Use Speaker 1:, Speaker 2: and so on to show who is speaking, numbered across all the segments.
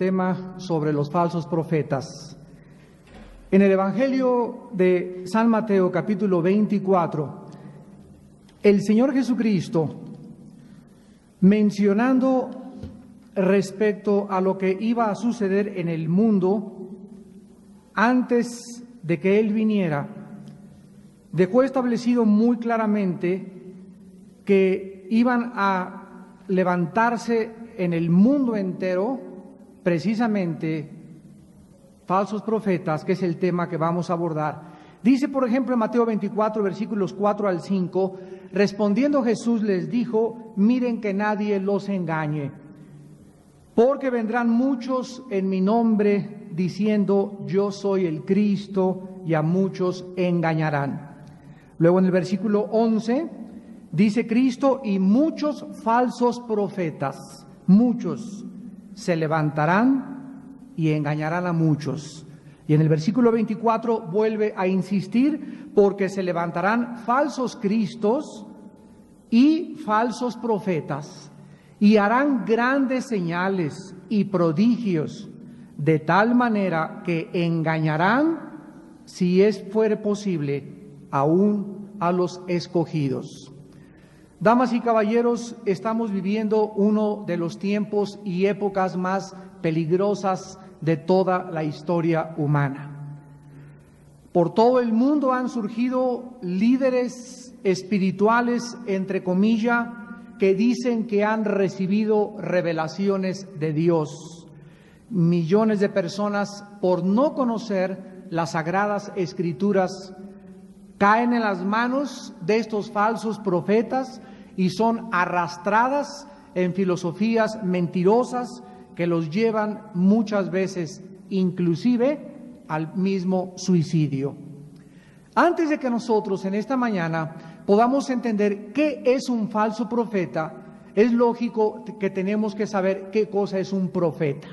Speaker 1: tema sobre los falsos profetas. En el Evangelio de San Mateo, capítulo 24, el Señor Jesucristo, mencionando respecto a lo que iba a suceder en el mundo antes de que Él viniera, dejó establecido muy claramente que iban a levantarse en el mundo entero precisamente falsos profetas, que es el tema que vamos a abordar. Dice, por ejemplo, en Mateo 24, versículos 4 al 5, respondiendo Jesús les dijo: miren que nadie los engañe, porque vendrán muchos en mi nombre diciendo yo soy el Cristo, y a muchos engañarán. Luego en el versículo 11 dice Cristo: y muchos falsos profetas, muchos, se levantarán y engañarán a muchos. Y en el versículo 24 vuelve a insistir: porque se levantarán falsos cristos y falsos profetas, y harán grandes señales y prodigios, de tal manera que engañarán, si fuere posible, aún a los escogidos. Damas y caballeros, estamos viviendo uno de los tiempos y épocas más peligrosas de toda la historia humana. Por todo el mundo han surgido líderes espirituales, entre comillas, que dicen que han recibido revelaciones de Dios. Millones de personas, por no conocer las sagradas escrituras, caen en las manos de estos falsos profetas y son arrastradas en filosofías mentirosas que los llevan muchas veces inclusive al mismo suicidio. Antes de que nosotros en esta mañana podamos entender qué es un falso profeta, es lógico que tenemos que saber qué cosa es un profeta.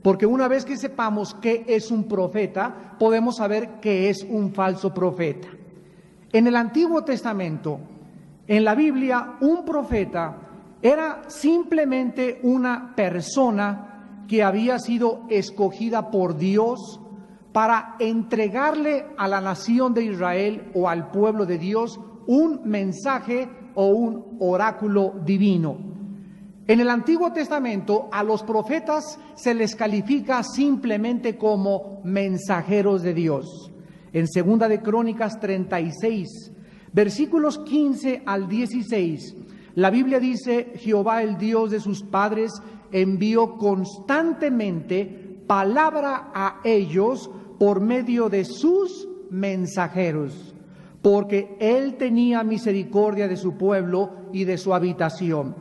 Speaker 1: Porque una vez que sepamos qué es un profeta, podemos saber qué es un falso profeta. En el Antiguo Testamento, en la Biblia, un profeta era simplemente una persona que había sido escogida por Dios para entregarle a la nación de Israel o al pueblo de Dios un mensaje o un oráculo divino. En el Antiguo Testamento a los profetas se les califica simplemente como mensajeros de Dios. En Segunda de Crónicas 36, versículos 15 al 16, la Biblia dice: Jehová, el Dios de sus padres, envió constantemente palabra a ellos por medio de sus mensajeros, porque Él tenía misericordia de su pueblo y de su habitación.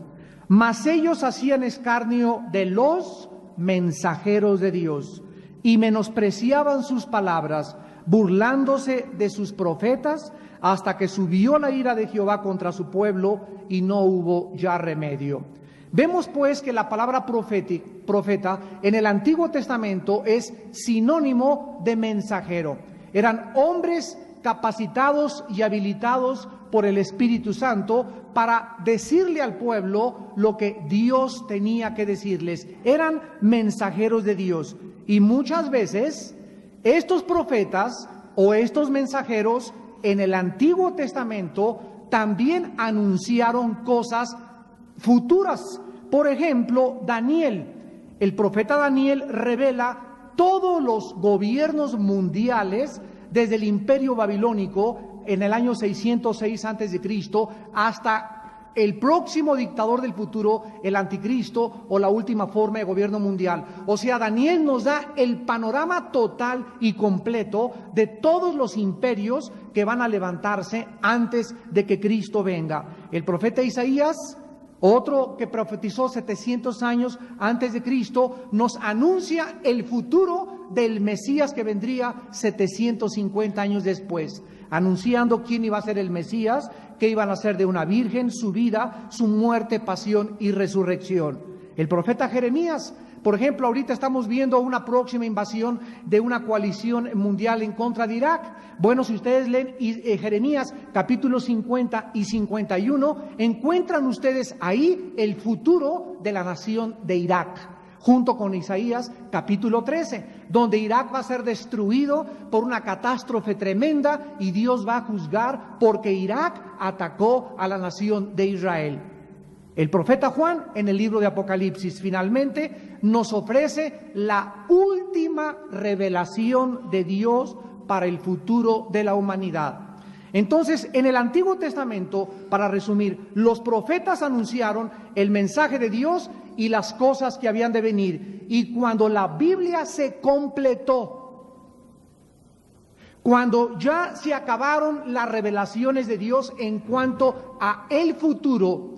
Speaker 1: Mas ellos hacían escarnio de los mensajeros de Dios y menospreciaban sus palabras, burlándose de sus profetas, hasta que subió la ira de Jehová contra su pueblo y no hubo ya remedio. Vemos pues que la palabra profeta en el Antiguo Testamento es sinónimo de mensajero. Eran hombres capacitados y habilitados por el Espíritu Santo para decirle al pueblo lo que Dios tenía que decirles. Eran mensajeros de Dios. Y muchas veces estos profetas o estos mensajeros en el Antiguo Testamento también anunciaron cosas futuras. Por ejemplo, Daniel, el profeta Daniel revela todos los gobiernos mundiales desde el Imperio Babilónico en el año 606 a.C. hasta el próximo dictador del futuro, el anticristo o la última forma de gobierno mundial. O sea, Daniel nos da el panorama total y completo de todos los imperios que van a levantarse antes de que Cristo venga. El profeta Isaías, otro que profetizó 700 años antes de Cristo, nos anuncia el futuro del Mesías que vendría 750 años después, anunciando quién iba a ser el Mesías, que iban a ser de una virgen, su vida, su muerte, pasión y resurrección. El profeta Jeremías, por ejemplo, ahorita estamos viendo una próxima invasión de una coalición mundial en contra de Irak. Bueno, si ustedes leen Jeremías capítulos 50 y 51, encuentran ustedes ahí el futuro de la nación de Irak. junto con Isaías capítulo 13, donde Irak va a ser destruido por una catástrofe tremenda y Dios va a juzgar porque Irak atacó a la nación de Israel. El profeta Juan, en el libro de Apocalipsis, finalmente nos ofrece la última revelación de Dios para el futuro de la humanidad. Entonces, en el Antiguo Testamento, para resumir, los profetas anunciaron el mensaje de Dios y las cosas que habían de venir. Y cuando la Biblia se completó, cuando ya se acabaron las revelaciones de Dios en cuanto a el futuro,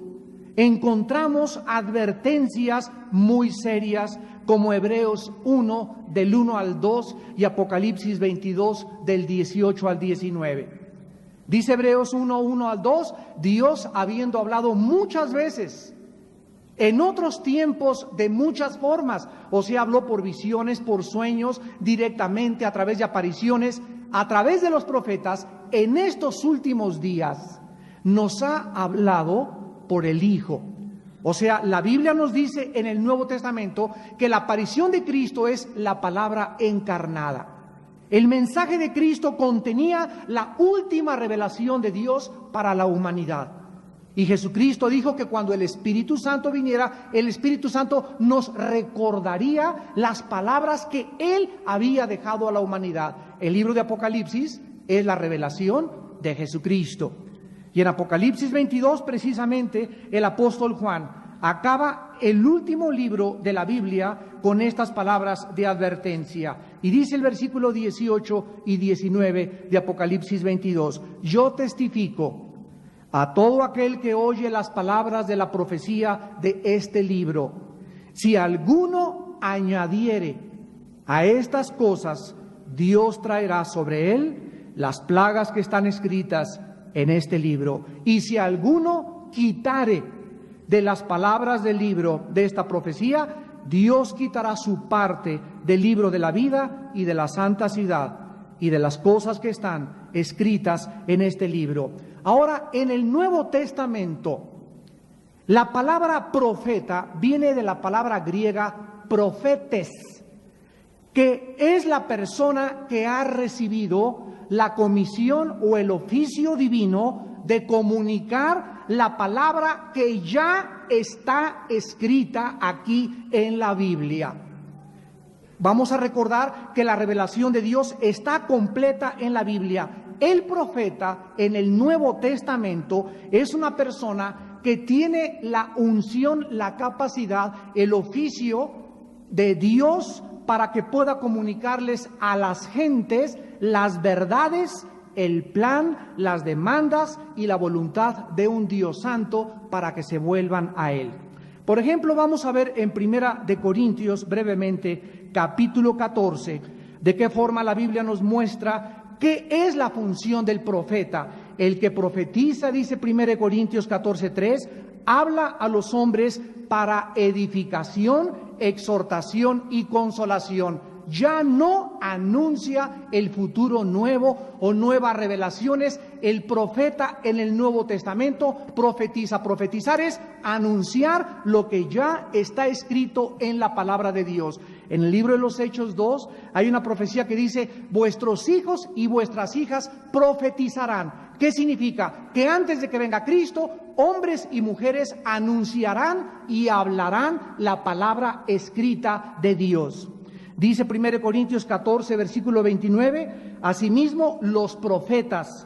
Speaker 1: encontramos advertencias muy serias como Hebreos 1 del 1 al 2 y Apocalipsis 22 del 18 al 19. Dice Hebreos 1 al 2, Dios, habiendo hablado muchas veces, en otros tiempos de muchas formas, o sea, habló por visiones, por sueños, directamente a través de apariciones, a través de los profetas, en estos últimos días nos ha hablado por el Hijo. O sea, la Biblia nos dice en el Nuevo Testamento que la aparición de Cristo es la palabra encarnada. El mensaje de Cristo contenía la última revelación de Dios para la humanidad. Y Jesucristo dijo que cuando el Espíritu Santo viniera, el Espíritu Santo nos recordaría las palabras que Él había dejado a la humanidad. El libro de Apocalipsis es la revelación de Jesucristo. Y en Apocalipsis 22, precisamente, el apóstol Juan acaba el último libro de la Biblia con estas palabras de advertencia. Y dice el versículo 18 y 19 de Apocalipsis 22, yo testifico a todo aquel que oye las palabras de la profecía de este libro, si alguno añadiere a estas cosas, Dios traerá sobre él las plagas que están escritas en este libro. Y si alguno quitare de las palabras del libro de esta profecía, Dios quitará su parte del libro de la vida y de la santa ciudad y de las cosas que están escritas en este libro. Ahora, en el Nuevo Testamento, la palabra profeta viene de la palabra griega profetes, que es la persona que ha recibido la comisión o el oficio divino de comunicar la palabra que ya está escrita aquí en la Biblia. Vamos a recordar que la revelación de Dios está completa en la Biblia. El profeta en el Nuevo Testamento es una persona que tiene la unción, la capacidad, el oficio de Dios para que pueda comunicarles a las gentes las verdades, el plan, las demandas y la voluntad de un Dios santo para que se vuelvan a Él. Por ejemplo, vamos a ver en Primera de Corintios brevemente, capítulo 14, de qué forma la Biblia nos muestra qué es la función del profeta. El que profetiza, dice 1 Corintios 14:3, habla a los hombres para edificación, exhortación y consolación. Ya no anuncia el futuro nuevo o nuevas revelaciones. El profeta en el Nuevo Testamento profetiza. Profetizar es anunciar lo que ya está escrito en la palabra de Dios. En el libro de los Hechos 2 hay una profecía que dice, vuestros hijos y vuestras hijas profetizarán. ¿Qué significa? Que antes de que venga Cristo, hombres y mujeres anunciarán y hablarán la palabra escrita de Dios. Dice 1 Corintios 14, versículo 29, asimismo los profetas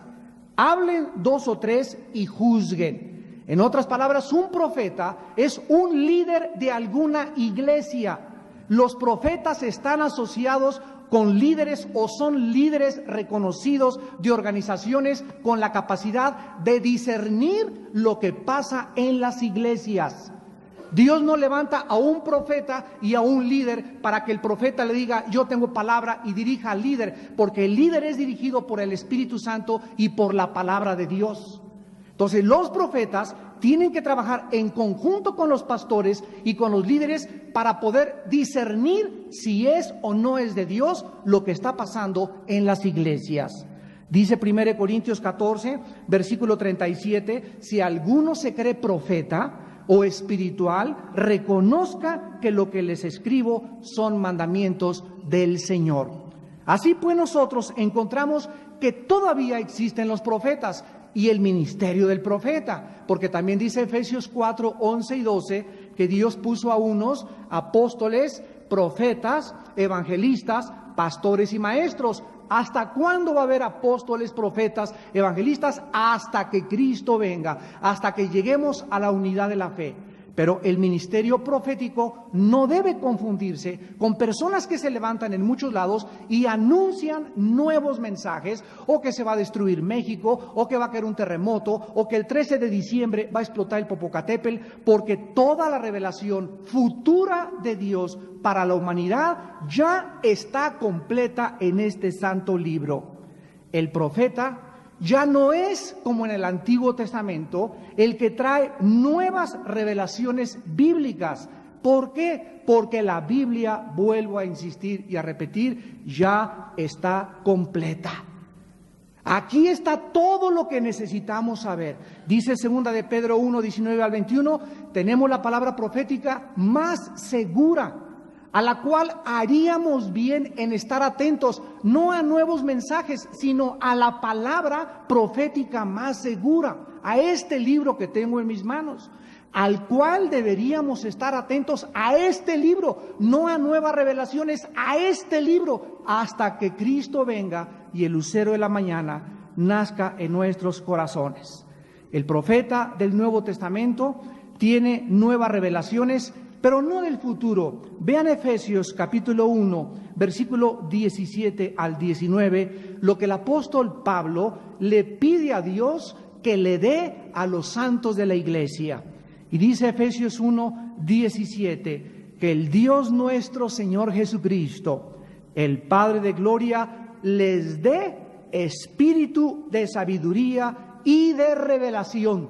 Speaker 1: hablen 2 o 3 y juzguen. En otras palabras, un profeta es un líder de alguna iglesia. Los profetas están asociados con líderes o son líderes reconocidos de organizaciones con la capacidad de discernir lo que pasa en las iglesias. Dios no levanta a un profeta y a un líder para que el profeta le diga, yo tengo palabra y dirija al líder, porque el líder es dirigido por el Espíritu Santo y por la palabra de Dios. Entonces, los profetas tienen que trabajar en conjunto con los pastores y con los líderes para poder discernir si es o no es de Dios lo que está pasando en las iglesias. Dice 1 Corintios 14, versículo 37, si alguno se cree profeta, o espiritual reconozca que lo que les escribo son mandamientos del Señor. Así pues nosotros encontramos que todavía existen los profetas y el ministerio del profeta, porque también dice Efesios 4, 11 y 12 que Dios puso a unos apóstoles, profetas, evangelistas, pastores y maestros. ¿Hasta cuándo va a haber apóstoles, profetas, evangelistas? Hasta que Cristo venga, hasta que lleguemos a la unidad de la fe. Pero el ministerio profético no debe confundirse con personas que se levantan en muchos lados y anuncian nuevos mensajes, o que se va a destruir México, o que va a caer un terremoto, o que el 13 de diciembre va a explotar el Popocatépetl, porque toda la revelación futura de Dios para la humanidad ya está completa en este santo libro. El profeta ya no es como en el Antiguo Testamento el que trae nuevas revelaciones bíblicas. ¿Por qué? Porque la Biblia, vuelvo a insistir y a repetir, ya está completa. Aquí está todo lo que necesitamos saber. Dice 2 de Pedro 1, 19 al 21, tenemos la palabra profética más segura, a la cual haríamos bien en estar atentos, no a nuevos mensajes, sino a la palabra profética más segura, a este libro que tengo en mis manos, al cual deberíamos estar atentos, a este libro, no a nuevas revelaciones, a este libro, hasta que Cristo venga y el lucero de la mañana nazca en nuestros corazones. El profeta del Nuevo Testamento tiene nuevas revelaciones, pero no del futuro. Vean Efesios capítulo 1, versículo 17 al 19, lo que el apóstol Pablo le pide a Dios que le dé a los santos de la iglesia. Y dice Efesios 1, 17, que el Dios nuestro Señor Jesucristo, el Padre de gloria, les dé espíritu de sabiduría y de revelación.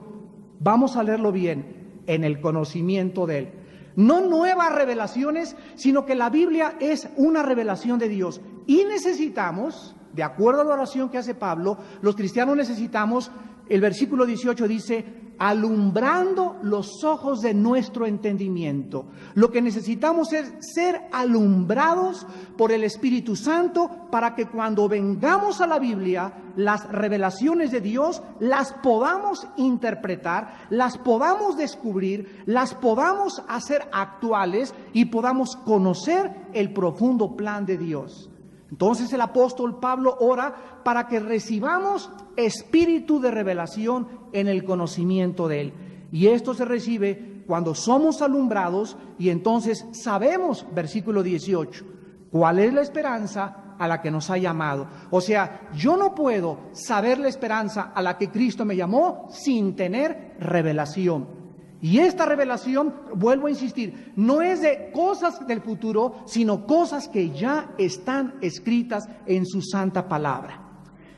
Speaker 1: Vamos a leerlo bien, en el conocimiento de Él. No nuevas revelaciones, sino que la Biblia es una revelación de Dios. Y necesitamos, de acuerdo a la oración que hace Pablo, los cristianos necesitamos, el versículo 18 dice, alumbrando los ojos de nuestro entendimiento. Lo que necesitamos es ser alumbrados por el Espíritu Santo para que cuando vengamos a la Biblia, las revelaciones de Dios las podamos interpretar, las podamos descubrir, las podamos hacer actuales y podamos conocer el profundo plan de Dios. Entonces el apóstol Pablo ora para que recibamos espíritu de revelación en el conocimiento de Él. Y esto se recibe cuando somos alumbrados y entonces sabemos, versículo 18, cuál es la esperanza a la que nos ha llamado. O sea, yo no puedo saber la esperanza a la que Cristo me llamó sin tener revelación. Y esta revelación, vuelvo a insistir, no es de cosas del futuro, sino cosas que ya están escritas en su santa palabra.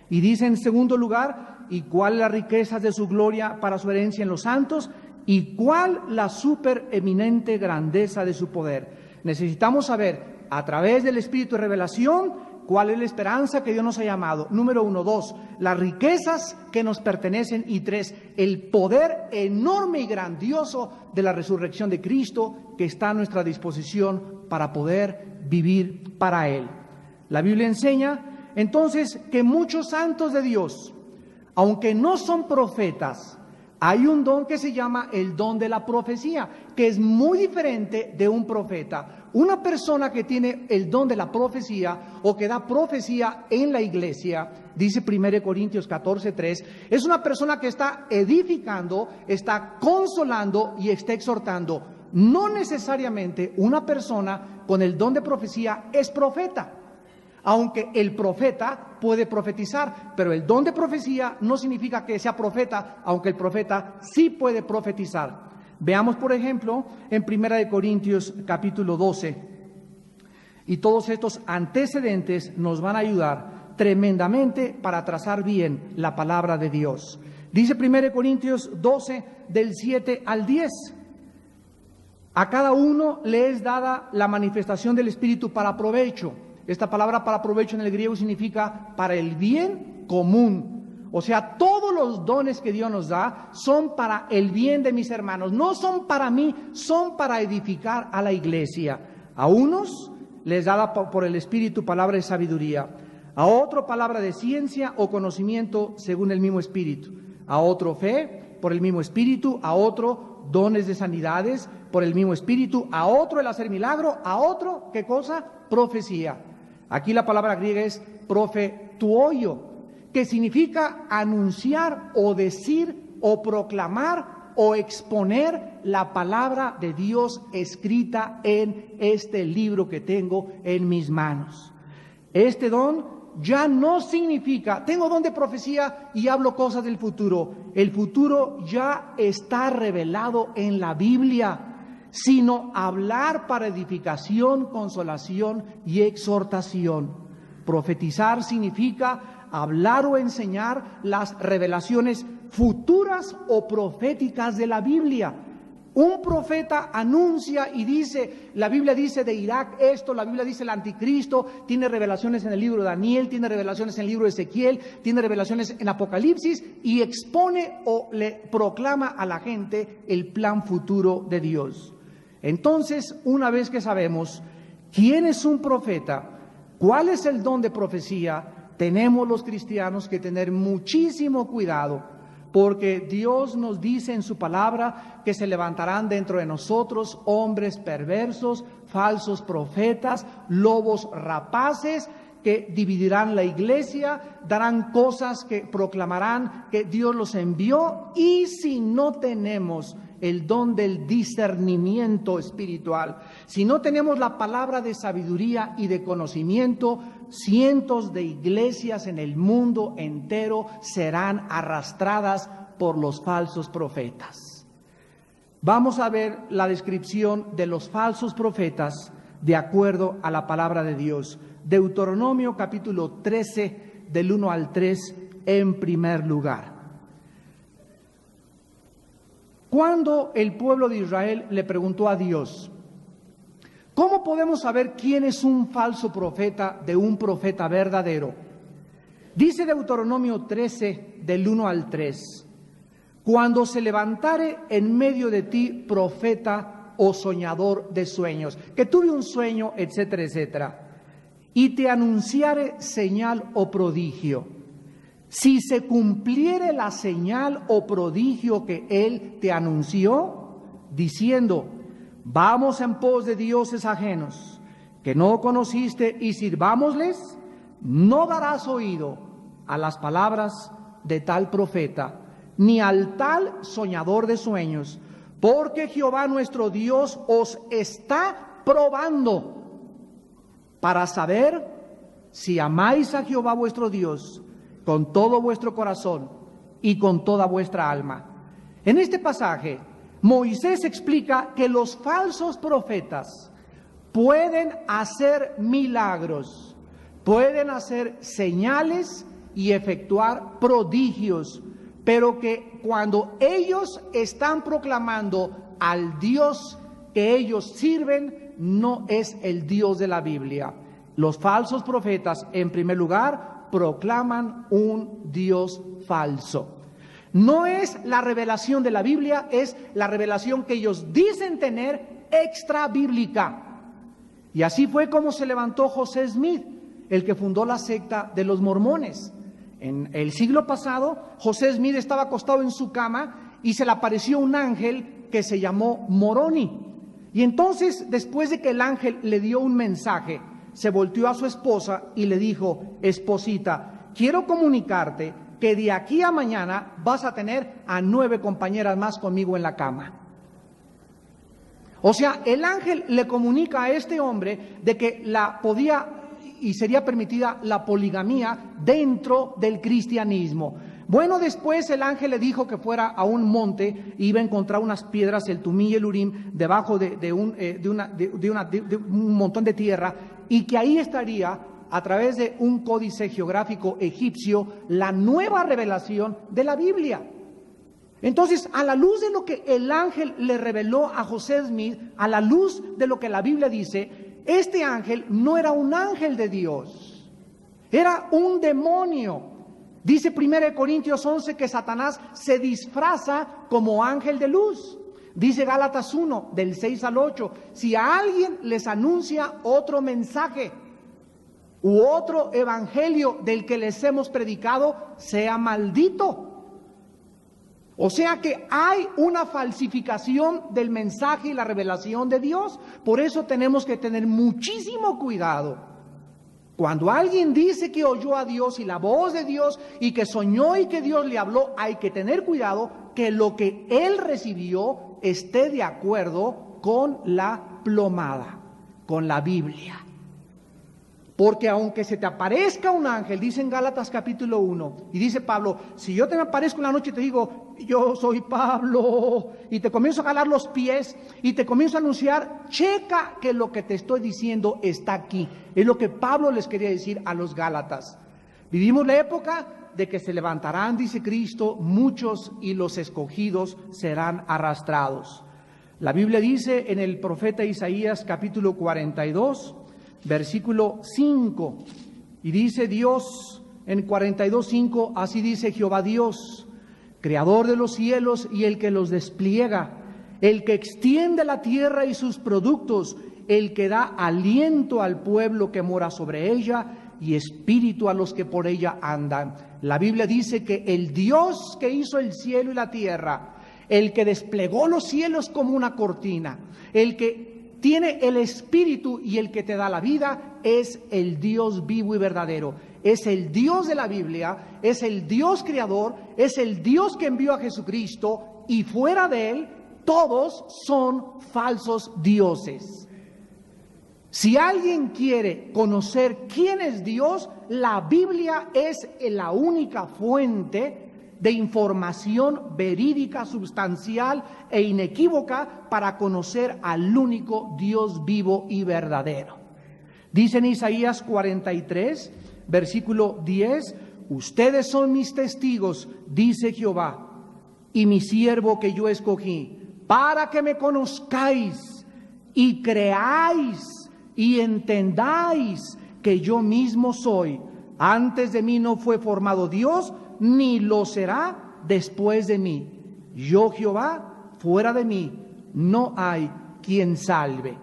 Speaker 1: Y dice en segundo lugar, ¿y cuál las riquezas de su gloria para su herencia en los santos? ¿Y cuál la supereminente grandeza de su poder? Necesitamos saber, a través del Espíritu de revelación, ¿cuál es la esperanza que Dios nos ha llamado? Número 1, 2, las riquezas que nos pertenecen. Y 3, el poder enorme y grandioso de la resurrección de Cristo que está a nuestra disposición para poder vivir para Él. La Biblia enseña entonces que muchos santos de Dios, aunque no son profetas, hay un don que se llama el don de la profecía, que es muy diferente de un profeta. Una persona que tiene el don de la profecía o que da profecía en la iglesia, dice 1 Corintios 14:3, es una persona que está edificando, está consolando y está exhortando. No necesariamente una persona con el don de profecía es profeta, aunque el profeta puede profetizar, pero el don de profecía no significa que sea profeta, aunque el profeta sí puede profetizar. Veamos, por ejemplo, en 1 Corintios capítulo 12, y todos estos antecedentes nos van a ayudar tremendamente para trazar bien la palabra de Dios. Dice 1 Corintios 12, del 7 al 10, a cada uno le es dada la manifestación del Espíritu para provecho. Esta palabra para provecho en el griego significa para el bien común. O sea, todo los dones que Dios nos da son para el bien de mis hermanos, no son para mí, son para edificar a la iglesia. A unos les da por el Espíritu palabra de sabiduría, a otro palabra de ciencia o conocimiento según el mismo Espíritu, a otro fe por el mismo Espíritu, a otro dones de sanidades por el mismo Espíritu, a otro el hacer milagro, a otro, ¿qué cosa? Profecía. Aquí la palabra griega es profetuoio, que significa anunciar o decir o proclamar o exponer la palabra de Dios escrita en este libro que tengo en mis manos. Este don ya no significa, tengo don de profecía y hablo cosas del futuro. El futuro ya está revelado en la Biblia, sino hablar para edificación, consolación y exhortación. Profetizar significa hablar o enseñar las revelaciones futuras o proféticas de la Biblia. Un profeta anuncia y dice, la Biblia dice de Irak esto, la Biblia dice el anticristo, tiene revelaciones en el libro de Daniel, tiene revelaciones en el libro de Ezequiel, tiene revelaciones en Apocalipsis y expone o le proclama a la gente el plan futuro de Dios. Entonces, una vez que sabemos quién es un profeta, cuál es el don de profecía, tenemos los cristianos que tener muchísimo cuidado, porque Dios nos dice en su palabra que se levantarán dentro de nosotros hombres perversos, falsos profetas, lobos rapaces, que dividirán la iglesia, darán cosas que proclamarán que Dios los envió, y si no tenemos el don del discernimiento espiritual, si no tenemos la palabra de sabiduría y de conocimiento, cientos de iglesias en el mundo entero serán arrastradas por los falsos profetas. Vamos a ver la descripción de los falsos profetas de acuerdo a la palabra de Dios. Deuteronomio capítulo 13, del 1 al 3, en primer lugar. Cuando el pueblo de Israel le preguntó a Dios, ¿cómo podemos saber quién es un falso profeta de un profeta verdadero? Dice Deuteronomio 13, del 1 al 3, cuando se levantare en medio de ti profeta o soñador de sueños, que tuve un sueño, etcétera, etcétera, y te anunciare señal o prodigio, si se cumpliere la señal o prodigio que él te anunció, diciendo, vamos en pos de dioses ajenos, que no conociste, y sirvámosles, no darás oído a las palabras de tal profeta, ni al tal soñador de sueños, porque Jehová nuestro Dios os está probando para saber si amáis a Jehová vuestro Dios con todo vuestro corazón y con toda vuestra alma. En este pasaje, Moisés explica que los falsos profetas pueden hacer milagros, pueden hacer señales y efectuar prodigios, pero que cuando ellos están proclamando al Dios que ellos sirven, no es el Dios de la Biblia. Los falsos profetas, en primer lugar, proclaman un Dios falso. No es la revelación de la Biblia, es la revelación que ellos dicen tener extra bíblica. Y así fue como se levantó José Smith, el que fundó la secta de los mormones. En el siglo pasado, José Smith estaba acostado en su cama y se le apareció un ángel que se llamó Moroni. Y entonces, después de que el ángel le dio un mensaje, se volteó a su esposa y le dijo, esposita, quiero comunicarte que de aquí a mañana vas a tener a 9 compañeras más conmigo en la cama. O sea, el ángel le comunica a este hombre de que podía y sería permitida la poligamía dentro del cristianismo. Bueno, después el ángel le dijo que fuera a un monte, iba a encontrar unas piedras, el Tumí y el Urim, debajo de un montón de tierra, y que ahí estaría, a través de un códice geográfico egipcio, la nueva revelación de la Biblia. Entonces, a la luz de lo que el ángel le reveló a José Smith, a la luz de lo que la Biblia dice, este ángel no era un ángel de Dios, era un demonio. Dice 1 Corintios 11 que Satanás se disfraza como ángel de luz. Dice Gálatas 1, del 6 al 8, si a alguien les anuncia otro mensaje u otro evangelio del que les hemos predicado, sea maldito. O sea que hay una falsificación del mensaje y la revelación de Dios. Por eso tenemos que tener muchísimo cuidado. Cuando alguien dice que oyó a Dios y la voz de Dios y que soñó y que Dios le habló, hay que tener cuidado que lo que él recibió esté de acuerdo con la plomada, con la Biblia. Porque aunque se te aparezca un ángel, dice en Gálatas capítulo 1, y dice Pablo, si yo te me aparezco en la noche y te digo, yo soy Pablo, y te comienzo a jalar los pies, y te comienzo a anunciar, checa que lo que te estoy diciendo está aquí. Es lo que Pablo les quería decir a los Gálatas. Vivimos la época de que se levantarán, dice Cristo, muchos y los escogidos serán arrastrados. La Biblia dice en el profeta Isaías capítulo 42, versículo 5, y dice Dios en 42:5, así dice Jehová Dios, creador de los cielos y el que los despliega, el que extiende la tierra y sus productos, el que da aliento al pueblo que mora sobre ella y espíritu a los que por ella andan. La Biblia dice que el Dios que hizo el cielo y la tierra, el que desplegó los cielos como una cortina, el que tiene el espíritu y el que te da la vida, es el Dios vivo y verdadero. Es el Dios de la Biblia, es el Dios creador, es el Dios que envió a Jesucristo, y fuera de él todos son falsos dioses. Si alguien quiere conocer quién es Dios, la Biblia es la única fuente de información verídica, sustancial e inequívoca para conocer al único Dios vivo y verdadero. Dice en Isaías 43, versículo 10, ustedes son mis testigos, dice Jehová, y mi siervo que yo escogí, para que me conozcáis y creáis y entendáis que yo mismo soy. Antes de mí no fue formado Dios, ni lo será después de mí. Yo, Jehová, fuera de mí no hay quien salve.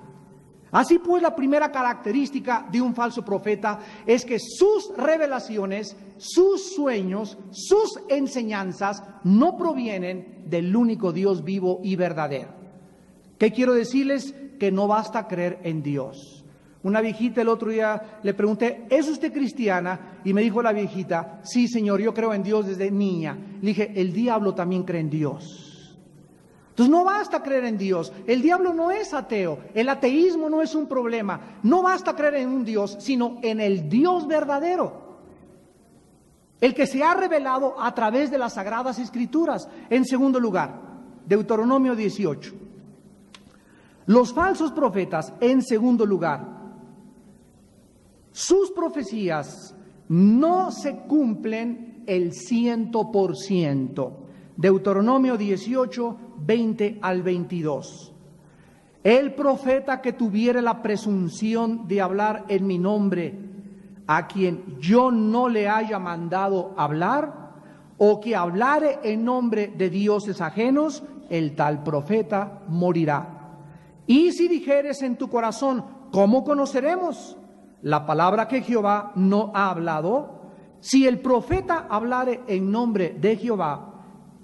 Speaker 1: Así pues, la primera característica de un falso profeta es que sus revelaciones, sus sueños, sus enseñanzas no provienen del único Dios vivo y verdadero. ¿Qué quiero decirles? Que no basta creer en Dios. Una viejita el otro día le pregunté, ¿es usted cristiana? Y me dijo la viejita, sí señor, yo creo en Dios desde niña. Le dije, el diablo también cree en Dios. Entonces no basta creer en Dios, el diablo no es ateo, el ateísmo no es un problema. No basta creer en un Dios, sino en el Dios verdadero, el que se ha revelado a través de las Sagradas Escrituras. En segundo lugar, Deuteronomio 18. Los falsos profetas, en segundo lugar, sus profecías no se cumplen el 100%. Deuteronomio 18, 20 al 22. El profeta que tuviere la presunción de hablar en mi nombre, a quien yo no le haya mandado hablar, o que hablare en nombre de dioses ajenos, el tal profeta morirá. Y si dijeres en tu corazón, ¿cómo conoceremos la palabra que Jehová no ha hablado? Si el profeta hablare en nombre de Jehová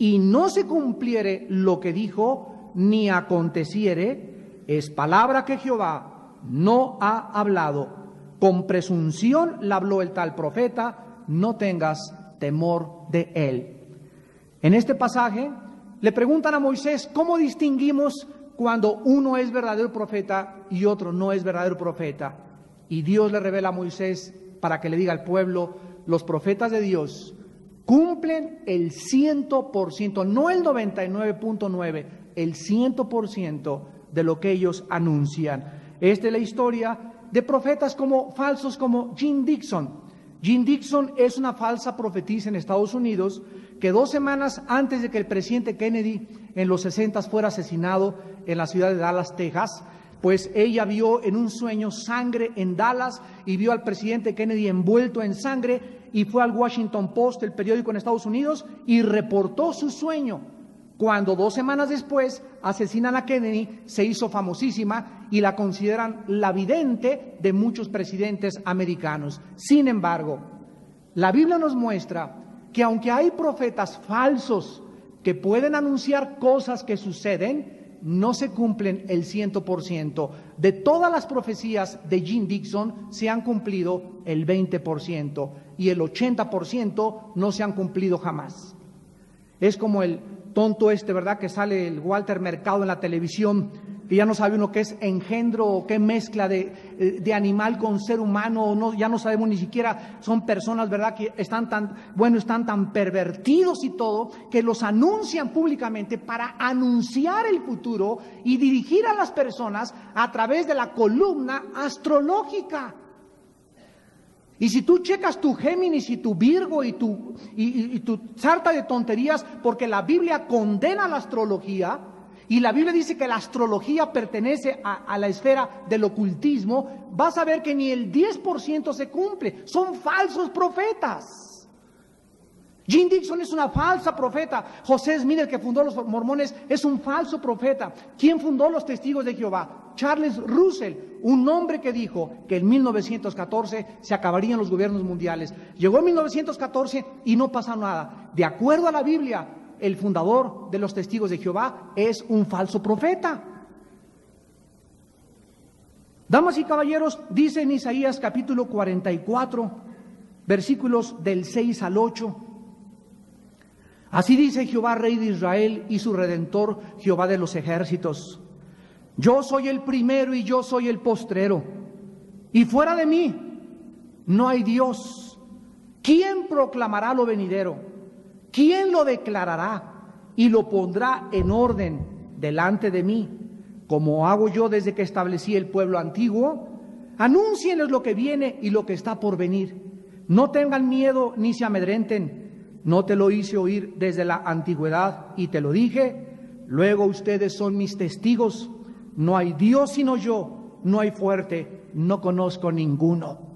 Speaker 1: y no se cumpliere lo que dijo, ni aconteciere, es palabra que Jehová no ha hablado. Con presunción la habló el tal profeta, no tengas temor de él. En este pasaje le preguntan a Moisés, ¿cómo distinguimos cuando uno es verdadero profeta y otro no es verdadero profeta? Y Dios le revela a Moisés para que le diga al pueblo, los profetas de Dios cumplen el 100%, no el 99.9%, el 100% de lo que ellos anuncian. Esta es la historia de profetas como falsos como Jean Dixon. Jean Dixon es una falsa profetisa en Estados Unidos que 2 semanas antes de que el presidente Kennedy en los 60 fuera asesinado en la ciudad de Dallas, Texas, pues ella vio en un sueño sangre en Dallas y vio al presidente Kennedy envuelto en sangre. y fue al Washington Post, el periódico en Estados Unidos, y reportó su sueño. Cuando 2 semanas después asesinan a Kennedy, se hizo famosísima y la consideran la vidente de muchos presidentes americanos. Sin embargo, la Biblia nos muestra que aunque hay profetas falsos que pueden anunciar cosas que suceden, no se cumplen el 100%. De todas las profecías de Jim Dixon se han cumplido el 20% y el 80% no se han cumplido jamás. Es como el tonto ¿verdad? Que sale el Walter Mercado en la televisión, que ya no sabe uno qué es engendro o qué mezcla de animal con ser humano, no, ya no sabemos ni siquiera, son personas, ¿verdad? Que están tan pervertidos y todo, que los anuncian públicamente para anunciar el futuro y dirigir a las personas a través de la columna astrológica. Y si tú checas tu Géminis y tu Virgo y tu sarta de tonterías, porque la Biblia condena la astrología, y la Biblia dice que la astrología pertenece a la esfera del ocultismo, vas a ver que ni el 10% se cumple. Son falsos profetas. Jim Dixon es una falsa profeta. José Smith, el que fundó los mormones, es un falso profeta. ¿Quién fundó los Testigos de Jehová? Charles Russell, un hombre que dijo que en 1914 se acabarían los gobiernos mundiales. Llegó en 1914 y no pasa nada. De acuerdo a la Biblia, el fundador de los Testigos de Jehová es un falso profeta. Damas y caballeros, dice en Isaías capítulo 44, versículos del 6 al 8. Así dice Jehová, Rey de Israel y su Redentor, Jehová de los ejércitos. Yo soy el primero y yo soy el postrero, y fuera de mí no hay Dios. ¿Quién proclamará lo venidero? ¿Quién lo declarará y lo pondrá en orden delante de mí? Como hago yo desde que establecí el pueblo antiguo, anúncienles lo que viene y lo que está por venir. No tengan miedo ni se amedrenten. No te lo hice oír desde la antigüedad y te lo dije. Luego ustedes son mis testigos. No hay Dios sino yo, no hay fuerte, no conozco ninguno.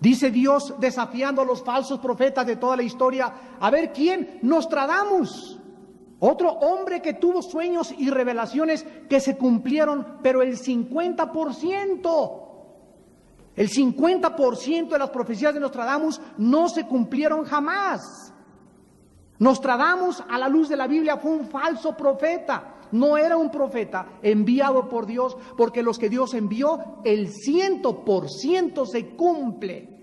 Speaker 1: Dice Dios desafiando a los falsos profetas de toda la historia. A ver quién, Nostradamus, otro hombre que tuvo sueños y revelaciones que se cumplieron, pero el 50%. El 50% de las profecías de Nostradamus no se cumplieron jamás. Nostradamus, a la luz de la Biblia, fue un falso profeta. No era un profeta enviado por Dios, porque los que Dios envió, el 100% se cumple.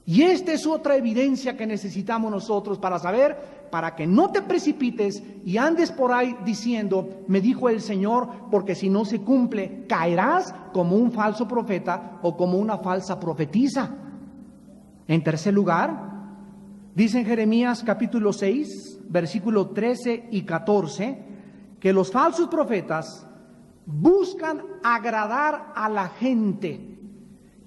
Speaker 1: Y esta es otra evidencia que necesitamos nosotros para saber, para que no te precipites y andes por ahí diciendo, me dijo el Señor, porque si no se cumple, caerás como un falso profeta o como una falsa profetisa. En tercer lugar, dice en Jeremías capítulo 6, versículo 13 y 14, que los falsos profetas buscan agradar a la gente,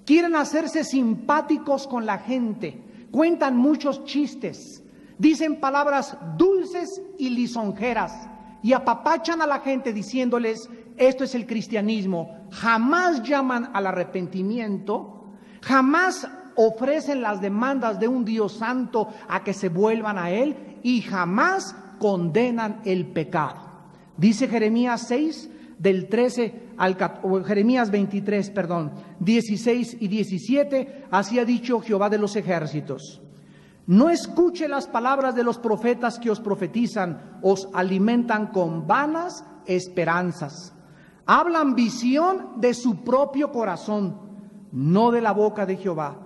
Speaker 1: quieren hacerse simpáticos con la gente, cuentan muchos chistes, dicen palabras dulces y lisonjeras y apapachan a la gente diciéndoles, esto es el cristianismo. Jamás llaman al arrepentimiento, jamás ofrecen las demandas de un Dios santo a que se vuelvan a Él y jamás condenan el pecado. Dice Jeremías 6, del 13 al Jeremías 23, 16 y 17, así ha dicho Jehová de los ejércitos. No escuche las palabras de los profetas que os profetizan, os alimentan con vanas esperanzas. Hablan visión de su propio corazón, no de la boca de Jehová.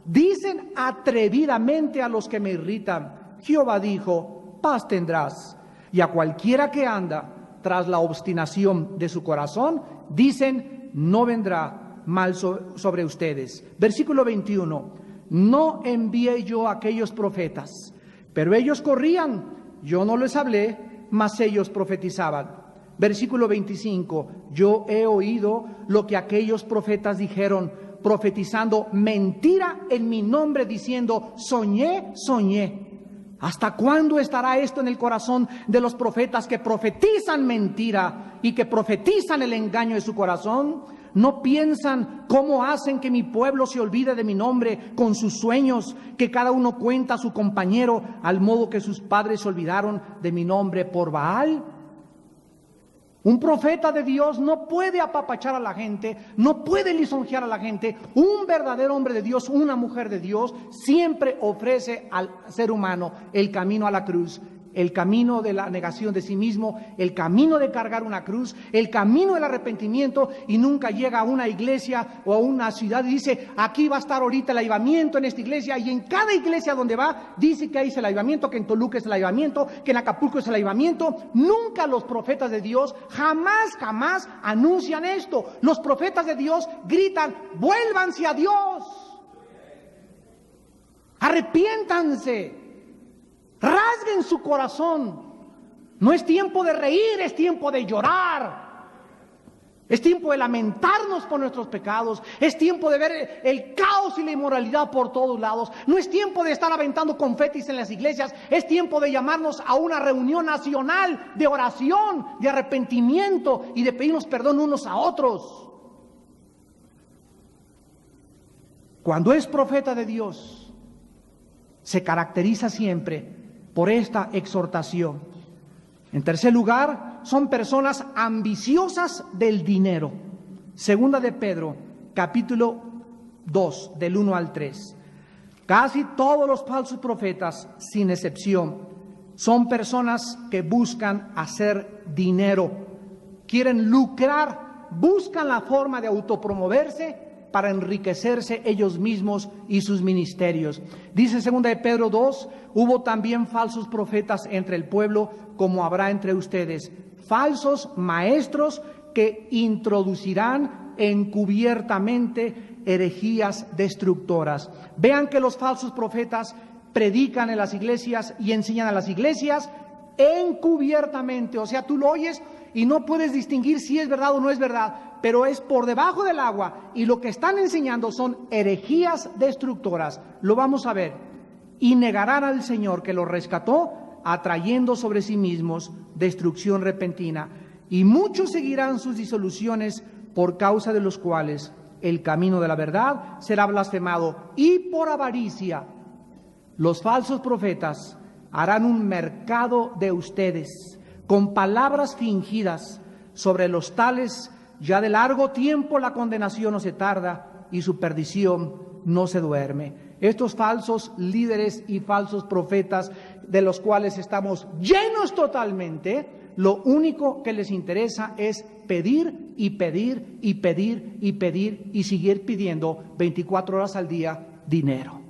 Speaker 1: Dicen atrevidamente a los que me irritan, Jehová dijo, paz tendrás. Y a cualquiera que anda tras la obstinación de su corazón, dicen, no vendrá mal sobre ustedes. Versículo 21, no envié yo a aquellos profetas, pero ellos corrían, yo no les hablé, mas ellos profetizaban. Versículo 25, yo he oído lo que aquellos profetas dijeron, profetizando mentira en mi nombre, diciendo, soñé, soñé. ¿Hasta cuándo estará esto en el corazón de los profetas que profetizan mentira y que profetizan el engaño de su corazón? ¿No piensan cómo hacen que mi pueblo se olvide de mi nombre con sus sueños, que cada uno cuenta a su compañero, al modo que sus padres se olvidaron de mi nombre por Baal? Un profeta de Dios no puede apapachar a la gente, no puede lisonjear a la gente. Un verdadero hombre de Dios, una mujer de Dios, siempre ofrece al ser humano el camino a la cruz, el camino de la negación de sí mismo, el camino de cargar una cruz, el camino del arrepentimiento, y nunca llega a una iglesia o a una ciudad y dice, aquí va a estar ahorita el avivamiento en esta iglesia, y en cada iglesia donde va dice que ahí es el avivamiento, que en Toluca es el avivamiento, que en Acapulco es el avivamiento. Nunca los profetas de Dios, jamás anuncian esto. Los profetas de Dios gritan, vuélvanse a Dios, arrepiéntanse, rasguen su corazón. No es tiempo de reír, es tiempo de llorar. Es tiempo de lamentarnos por nuestros pecados. Es tiempo de ver el caos y la inmoralidad por todos lados. No es tiempo de estar aventando confetis en las iglesias. Es tiempo de llamarnos a una reunión nacional de oración, de arrepentimiento y de pedirnos perdón unos a otros. Cuando es profeta de Dios, se caracteriza siempre por esta exhortación. En tercer lugar, son personas ambiciosas del dinero. Segunda de Pedro, capítulo 2, del 1 al 3. Casi todos los falsos profetas, sin excepción, son personas que buscan hacer dinero, quieren lucrar, buscan la forma de autopromoverse para enriquecerse ellos mismos y sus ministerios. Dice segunda de Pedro 2, hubo también falsos profetas entre el pueblo, como habrá entre ustedes, falsos maestros que introducirán encubiertamente herejías destructoras. Vean que los falsos profetas predican en las iglesias y enseñan a las iglesias encubiertamente, o sea, tú lo oyes y no puedes distinguir si es verdad o no es verdad, pero es por debajo del agua, y lo que están enseñando son herejías destructoras. Lo vamos a ver. Y negarán al Señor que los rescató, atrayendo sobre sí mismos destrucción repentina. Y muchos seguirán sus disoluciones, por causa de los cuales el camino de la verdad será blasfemado. Y por avaricia, los falsos profetas harán un mercado de ustedes, con palabras fingidas. Sobre los tales ya de largo tiempo la condenación no se tarda, y su perdición no se duerme. Estos falsos líderes y falsos profetas, de los cuales estamos llenos totalmente, lo único que les interesa es pedir y pedir y pedir y pedir y seguir pidiendo 24 horas al día dinero.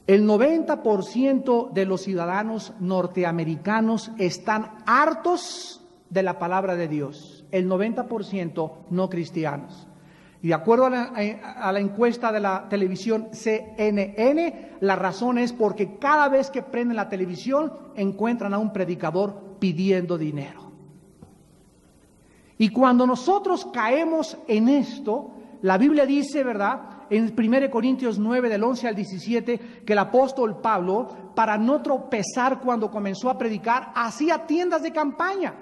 Speaker 1: El 90% de los ciudadanos norteamericanos están hartos de la palabra de Dios, el 90% no cristianos. Y de acuerdo a la encuesta de la televisión CNN, la razón es porque cada vez que prenden la televisión encuentran a un predicador pidiendo dinero. Y cuando nosotros caemos en esto, la Biblia dice, ¿verdad?, en 1 Corintios 9, del 11 al 17, que el apóstol Pablo, para no tropezar cuando comenzó a predicar, hacía tiendas de campaña.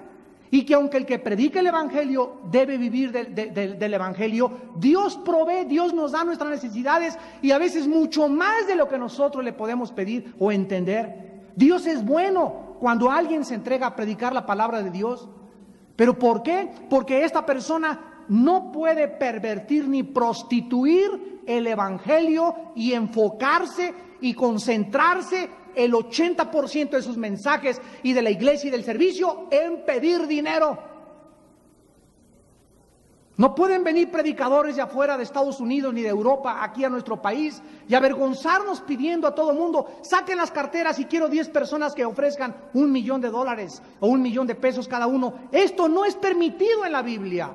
Speaker 1: Y que aunque el que predica el Evangelio debe vivir del Evangelio, Dios provee, Dios nos da nuestras necesidades, y a veces mucho más de lo que nosotros le podemos pedir o entender. Dios es bueno cuando alguien se entrega a predicar la palabra de Dios. ¿Pero por qué? Porque esta persona no puede pervertir ni prostituir el Evangelio y enfocarse y concentrarse el 80% de sus mensajes y de la iglesia y del servicio en pedir dinero. No pueden venir predicadores de afuera de Estados Unidos ni de Europa aquí a nuestro país y avergonzarnos pidiendo a todo mundo, saquen las carteras y quiero 10 personas que ofrezcan $1,000,000 o $1,000,000 cada uno. Esto no es permitido en la Biblia.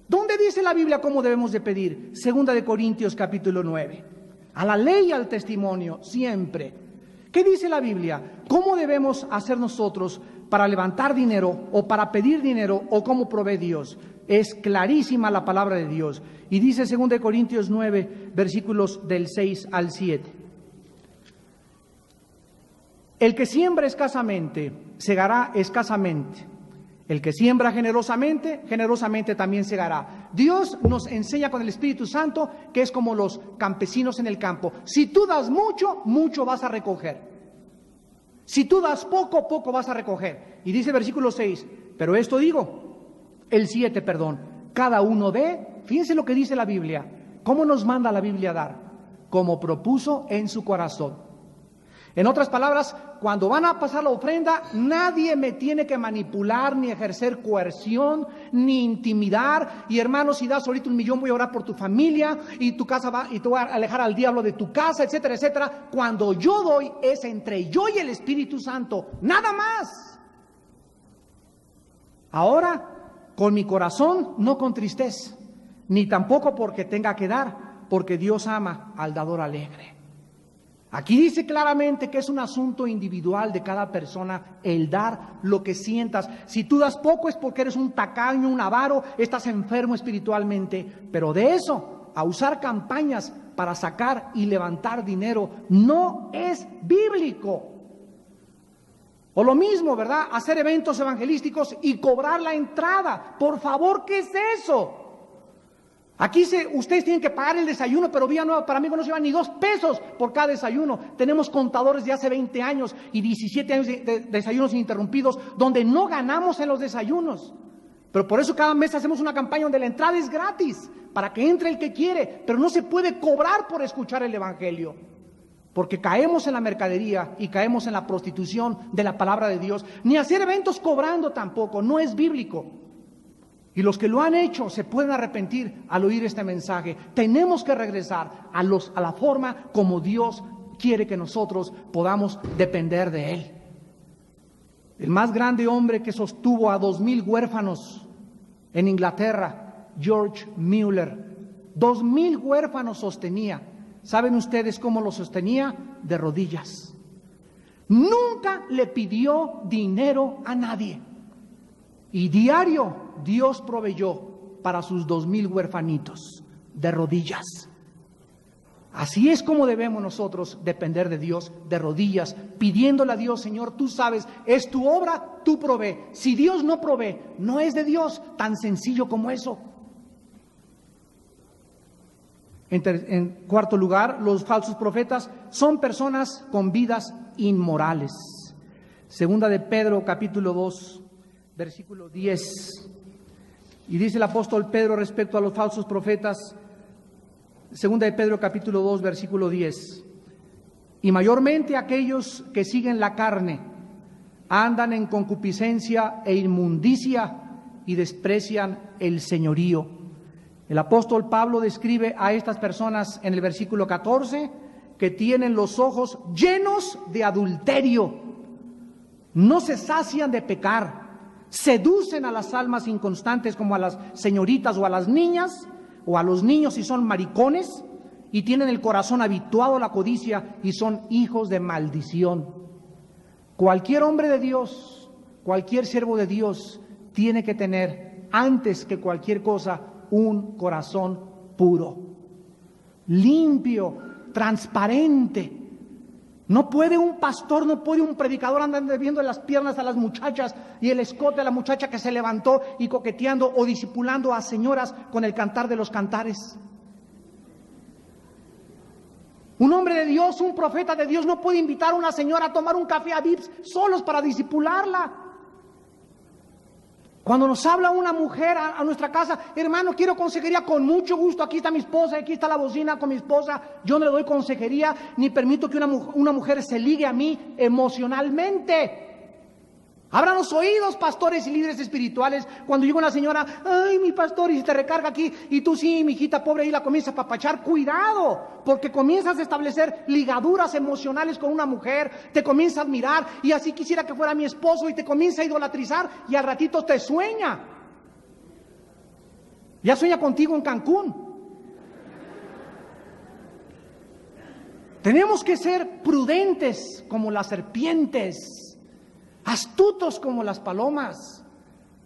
Speaker 1: ¿Dónde dice la Biblia cómo debemos de pedir? Segunda de Corintios capítulo 9. A la ley y al testimonio, siempre. ¿Qué dice la Biblia? ¿Cómo debemos hacer nosotros para levantar dinero o para pedir dinero o cómo provee Dios? Es clarísima la palabra de Dios. Y dice 2 Corintios 9, versículos del 6 al 7. El que siembra escasamente, segará escasamente. El que siembra generosamente, generosamente también segará. Dios nos enseña con el Espíritu Santo que es como los campesinos en el campo. Si tú das mucho, mucho vas a recoger. Si tú das poco, poco vas a recoger. Y dice el versículo 6, pero esto digo, el 7, perdón, cada uno dé, fíjense lo que dice la Biblia. ¿Cómo nos manda la Biblia a dar? Como propuso en su corazón. En otras palabras, cuando van a pasar la ofrenda, nadie me tiene que manipular, ni ejercer coerción, ni intimidar. Y hermano, si das ahorita $1,000,000, voy a orar por tu familia, y tu casa va, y te voy a alejar al diablo de tu casa, etcétera, etcétera. Cuando yo doy, es entre yo y el Espíritu Santo, nada más. Ahora, con mi corazón, no con tristeza, ni tampoco porque tenga que dar, porque Dios ama al dador alegre. Aquí dice claramente que es un asunto individual de cada persona el dar lo que sientas. Si tú das poco es porque eres un tacaño, un avaro, estás enfermo espiritualmente. Pero de eso, a usar campañas para sacar y levantar dinero, no es bíblico. O lo mismo, ¿verdad? Hacer eventos evangelísticos y cobrar la entrada. Por favor, ¿qué es eso? Aquí ustedes tienen que pagar el desayuno, pero Villanueva para mí no se llevan ni 2 pesos por cada desayuno. Tenemos contadores de hace 20 años y 17 años de desayunos ininterrumpidos, donde no ganamos en los desayunos. Pero por eso cada mes hacemos una campaña donde la entrada es gratis, para que entre el que quiere, pero no se puede cobrar por escuchar el evangelio. Porque caemos en la mercadería y caemos en la prostitución de la palabra de Dios. Ni hacer eventos cobrando tampoco, no es bíblico. Y los que lo han hecho se pueden arrepentir al oír este mensaje. Tenemos que regresar a la forma como Dios quiere que nosotros podamos depender de Él. El más grande hombre que sostuvo a 2,000 huérfanos en Inglaterra, George Mueller, 2,000 huérfanos sostenía. ¿Saben ustedes cómo lo sostenía? De rodillas. Nunca le pidió dinero a nadie. Y diario Dios proveyó para sus 2,000 huérfanitos de rodillas. Así es como debemos nosotros depender de Dios, de rodillas, pidiéndole a Dios, Señor, tú sabes, es tu obra, tú provee. Si Dios no provee, no es de Dios, tan sencillo como eso. En cuarto lugar, los falsos profetas son personas con vidas inmorales. Segunda de Pedro, capítulo 2, versículo 10. Y dice el apóstol Pedro respecto a los falsos profetas, segunda de Pedro, capítulo 2, versículo 10. Y mayormente aquellos que siguen la carne andan en concupiscencia e inmundicia y desprecian el señorío. El apóstol Pablo describe a estas personas en el versículo 14 que tienen los ojos llenos de adulterio, no se sacian de pecar, seducen a las almas inconstantes como a las señoritas o a las niñas o a los niños si son maricones, y tienen el corazón habituado a la codicia y son hijos de maldición. Cualquier hombre de Dios, cualquier siervo de Dios tiene que tener, antes que cualquier cosa, un corazón puro, limpio, transparente. No puede un pastor, no puede un predicador andar viendo las piernas a las muchachas y el escote a la muchacha que se levantó y coqueteando o discipulando a señoras con el cantar de los cantares. Un hombre de Dios, un profeta de Dios no puede invitar a una señora a tomar un café a Vips solos para discipularla. Cuando nos habla una mujer a nuestra casa, hermano, quiero consejería, con mucho gusto, aquí está mi esposa, aquí está la bocina con mi esposa. Yo no le doy consejería, ni permito que una mujer se ligue a mí emocionalmente. Abran los oídos, pastores y líderes espirituales, cuando llega una señora, ay, mi pastor, y se te recarga aquí, y tú sí, mi hijita pobre, ahí la comienzas a papachar. Cuidado, porque comienzas a establecer ligaduras emocionales con una mujer, te comienza a admirar, y así quisiera que fuera mi esposo, y te comienza a idolatrizar, y al ratito te sueña. Ya sueña contigo en Cancún. Tenemos que ser prudentes como las serpientes, astutos como las palomas.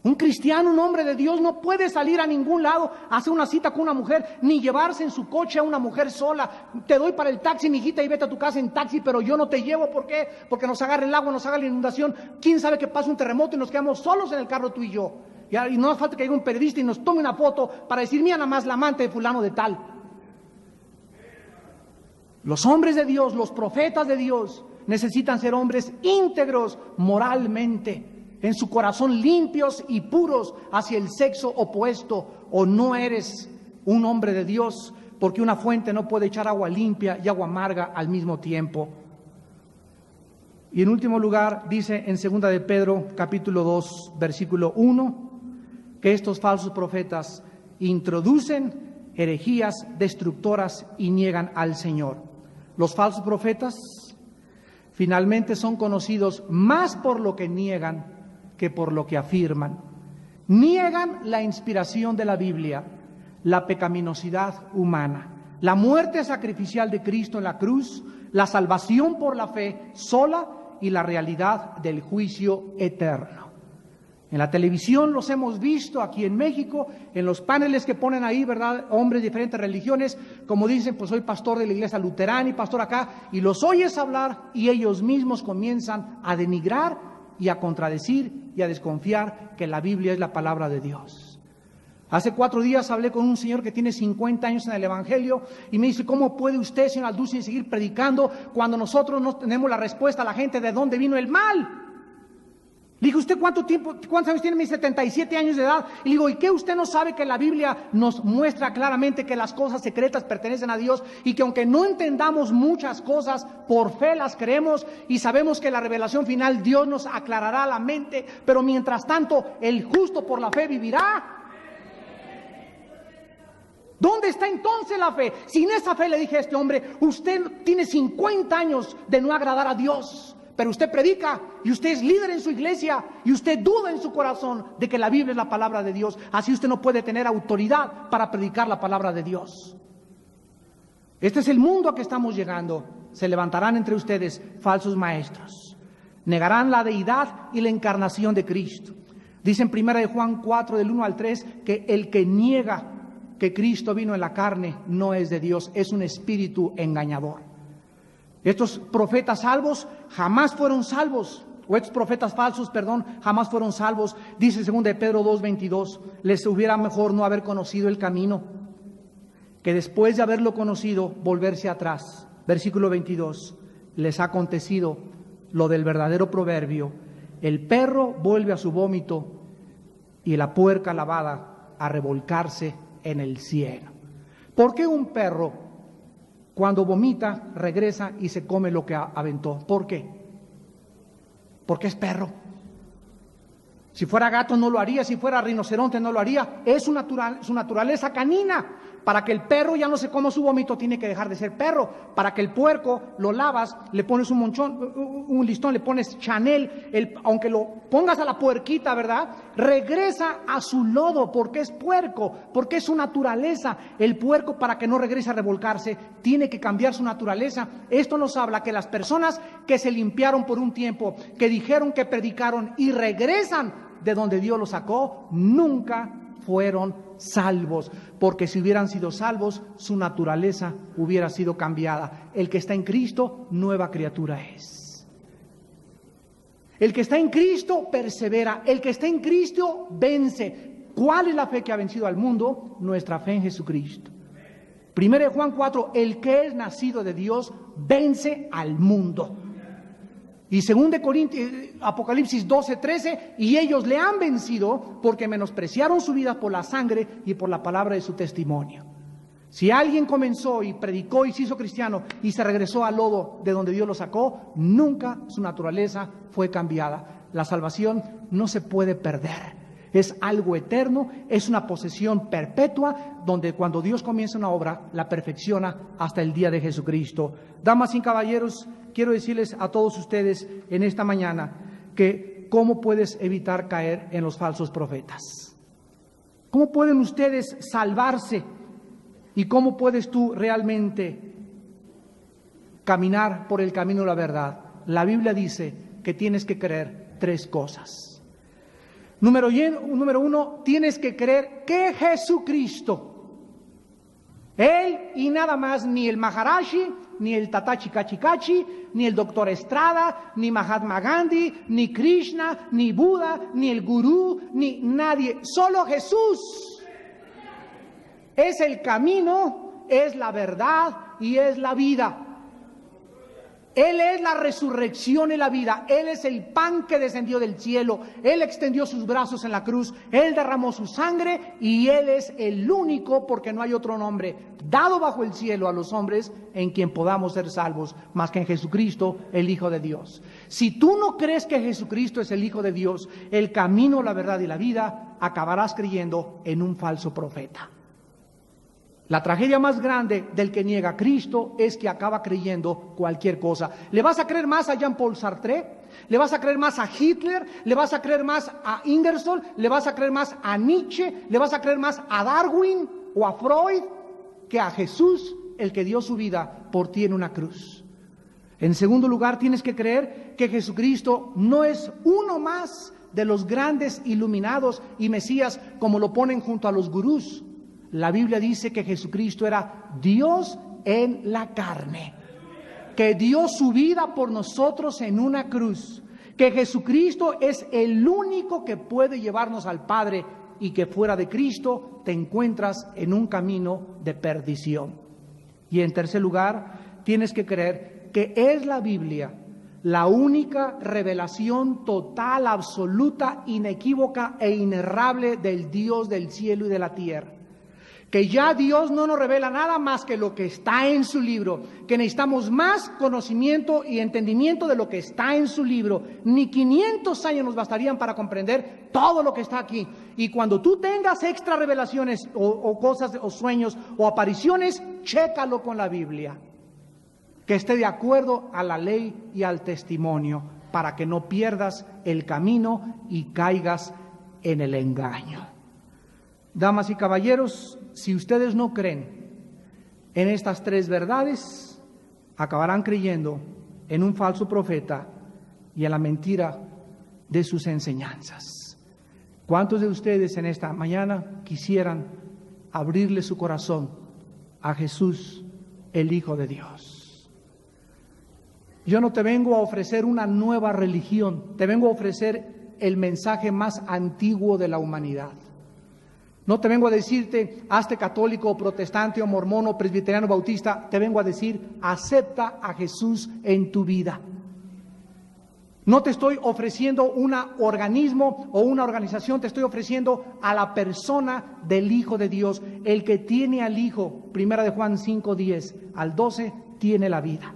Speaker 1: Un cristiano, un hombre de Dios, no puede salir a ningún lado a hacer una cita con una mujer, ni llevarse en su coche a una mujer sola. Te doy para el taxi, mijita, y vete a tu casa en taxi, pero yo no te llevo. ¿Por qué? Porque nos agarra el agua, nos agarra la inundación. ¿Quién sabe que pasa un terremoto y nos quedamos solos en el carro tú y yo? Y no hace falta que haya un periodista y nos tome una foto para decir, mira nada más la amante de fulano de tal. Los hombres de Dios, los profetas de Dios, necesitan ser hombres íntegros moralmente, en su corazón limpios y puros hacia el sexo opuesto, o no eres un hombre de Dios, porque una fuente no puede echar agua limpia y agua amarga al mismo tiempo. Y en último lugar, dice en 2 de Pedro, capítulo 2, versículo 1, que estos falsos profetas introducen herejías destructoras y niegan al Señor. Los falsos profetas finalmente son conocidos más por lo que niegan que por lo que afirman. Niegan la inspiración de la Biblia, la pecaminosidad humana, la muerte sacrificial de Cristo en la cruz, la salvación por la fe sola y la realidad del juicio eterno. En la televisión los hemos visto aquí en México, en los paneles que ponen ahí, ¿verdad? Hombres de diferentes religiones, como dicen, pues soy pastor de la iglesia luterana y pastor acá, y los oyes hablar y ellos mismos comienzan a denigrar y a contradecir y a desconfiar que la Biblia es la palabra de Dios. Hace 4 días hablé con un señor que tiene 50 años en el Evangelio y me dice, ¿cómo puede usted, señor Alducin, seguir predicando cuando nosotros no tenemos la respuesta a la gente de dónde vino el mal? Le dije, ¿usted cuántos años tiene? Mis 77 años de edad. Y le digo, ¿y qué usted no sabe que la Biblia nos muestra claramente que las cosas secretas pertenecen a Dios y que aunque no entendamos muchas cosas, por fe las creemos y sabemos que la revelación final Dios nos aclarará la mente, pero mientras tanto el justo por la fe vivirá? ¿Dónde está entonces la fe? Sin esa fe, le dije a este hombre, usted tiene 50 años de no agradar a Dios. Pero usted predica y usted es líder en su iglesia y usted duda en su corazón de que la Biblia es la palabra de Dios. Así usted no puede tener autoridad para predicar la palabra de Dios. Este es el mundo a que estamos llegando. Se levantarán entre ustedes falsos maestros. Negarán la deidad y la encarnación de Cristo. Dice en 1 Juan 4, del 1 al 3, que el que niega que Cristo vino en la carne no es de Dios, es un espíritu engañador. Estos profetas salvos jamás fueron salvos, o estos profetas falsos, jamás fueron salvos. Dice 2 de Pedro 2:22, les hubiera mejor no haber conocido el camino, que después de haberlo conocido, volverse atrás. Versículo 22, les ha acontecido lo del verdadero proverbio, el perro vuelve a su vómito y la puerca lavada a revolcarse en el cieno. ¿Por qué un perro, cuando vomita, regresa y se come lo que aventó? ¿Por qué? Porque es perro. Si fuera gato no lo haría, si fuera rinoceronte no lo haría. Es su naturaleza canina. Para que el perro ya no se coma su vómito, tiene que dejar de ser perro. Para que el puerco lo lavas, le pones un listón, le pones Chanel, aunque lo pongas a la puerquita, ¿verdad? Regresa a su lodo porque es puerco, porque es su naturaleza. El puerco, para que no regrese a revolcarse, tiene que cambiar su naturaleza. Esto nos habla que las personas que se limpiaron por un tiempo, que dijeron que predicaron y regresan de donde Dios los sacó, nunca fueron salvos, porque si hubieran sido salvos, su naturaleza hubiera sido cambiada. El que está en Cristo, nueva criatura es. El que está en Cristo persevera, el que está en Cristo vence. ¿Cuál es la fe que ha vencido al mundo? Nuestra fe en Jesucristo. 1 de Juan 4, el que es nacido de Dios vence al mundo. Y 2 de Corintios, Apocalipsis 12:13, y ellos le han vencido porque menospreciaron su vida por la sangre y por la palabra de su testimonio. Si alguien comenzó y predicó y se hizo cristiano y se regresó al lodo de donde Dios lo sacó, nunca su naturaleza fue cambiada. La salvación no se puede perder. Es algo eterno, es una posesión perpetua, donde cuando Dios comienza una obra, la perfecciona hasta el día de Jesucristo. Damas y caballeros, quiero decirles a todos ustedes en esta mañana que cómo puedes evitar caer en los falsos profetas. ¿Cómo pueden ustedes salvarse? ¿Y cómo puedes tú realmente caminar por el camino de la verdad? La Biblia dice que tienes que creer 3 cosas. Número uno, tienes que creer que Jesucristo, Él y nada más, ni el Maharaji, ni el Tatachi Kachi, ni el Doctor Estrada, ni Mahatma Gandhi, ni Krishna, ni Buda, ni el Gurú, ni nadie, solo Jesús es el camino, es la verdad y es la vida. Él es la resurrección y la vida. Él es el pan que descendió del cielo. Él extendió sus brazos en la cruz. Él derramó su sangre y Él es el único, porque no hay otro nombre dado bajo el cielo a los hombres en quien podamos ser salvos, más que en Jesucristo, el Hijo de Dios. Si tú no crees que Jesucristo es el Hijo de Dios, el camino, la verdad y la vida, acabarás creyendo en un falso profeta. La tragedia más grande del que niega a Cristo es que acaba creyendo cualquier cosa. ¿Le vas a creer más a Jean-Paul Sartre? ¿Le vas a creer más a Hitler? ¿Le vas a creer más a Ingersoll? ¿Le vas a creer más a Nietzsche? ¿Le vas a creer más a Darwin o a Freud que a Jesús, el que dio su vida por ti en una cruz? En segundo lugar, tienes que creer que Jesucristo no es uno más de los grandes iluminados y Mesías como lo ponen junto a los gurús. La Biblia dice que Jesucristo era Dios en la carne, que dio su vida por nosotros en una cruz, que Jesucristo es el único que puede llevarnos al Padre y que fuera de Cristo te encuentras en un camino de perdición. Y en tercer lugar, tienes que creer que es la Biblia la única revelación total, absoluta, inequívoca e inerrable del Dios del cielo y de la tierra. Que ya Dios no nos revela nada más que lo que está en su libro, que necesitamos más conocimiento y entendimiento de lo que está en su libro. Ni 500 años nos bastarían para comprender todo lo que está aquí. Y cuando tú tengas extra revelaciones o cosas o sueños o apariciones, chécalo con la Biblia, que esté de acuerdo a la ley y al testimonio, para que no pierdas el camino y caigas en el engaño. Damas y caballeros, si ustedes no creen en estas tres verdades, acabarán creyendo en un falso profeta y en la mentira de sus enseñanzas. ¿Cuántos de ustedes en esta mañana quisieran abrirle su corazón a Jesús, el Hijo de Dios? Yo no te vengo a ofrecer una nueva religión, te vengo a ofrecer el mensaje más antiguo de la humanidad. No te vengo a decirte, hazte católico o protestante o mormón o presbiteriano bautista. Te vengo a decir, acepta a Jesús en tu vida. No te estoy ofreciendo un organismo o una organización, te estoy ofreciendo a la persona del Hijo de Dios. El que tiene al Hijo, 1 de Juan 5:10 al 12, tiene la vida.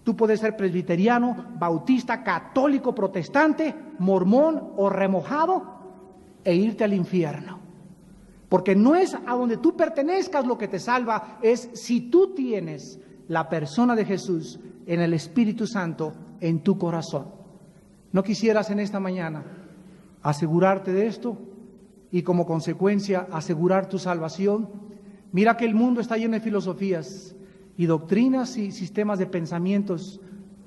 Speaker 1: Tú puedes ser presbiteriano, bautista, católico, protestante, mormón o remojado e irte al infierno. Porque no es a donde tú pertenezcas lo que te salva, es si tú tienes la persona de Jesús en el Espíritu Santo en tu corazón. ¿No quisieras en esta mañana asegurarte de esto y como consecuencia asegurar tu salvación? Mira que el mundo está lleno de filosofías y doctrinas y sistemas de pensamientos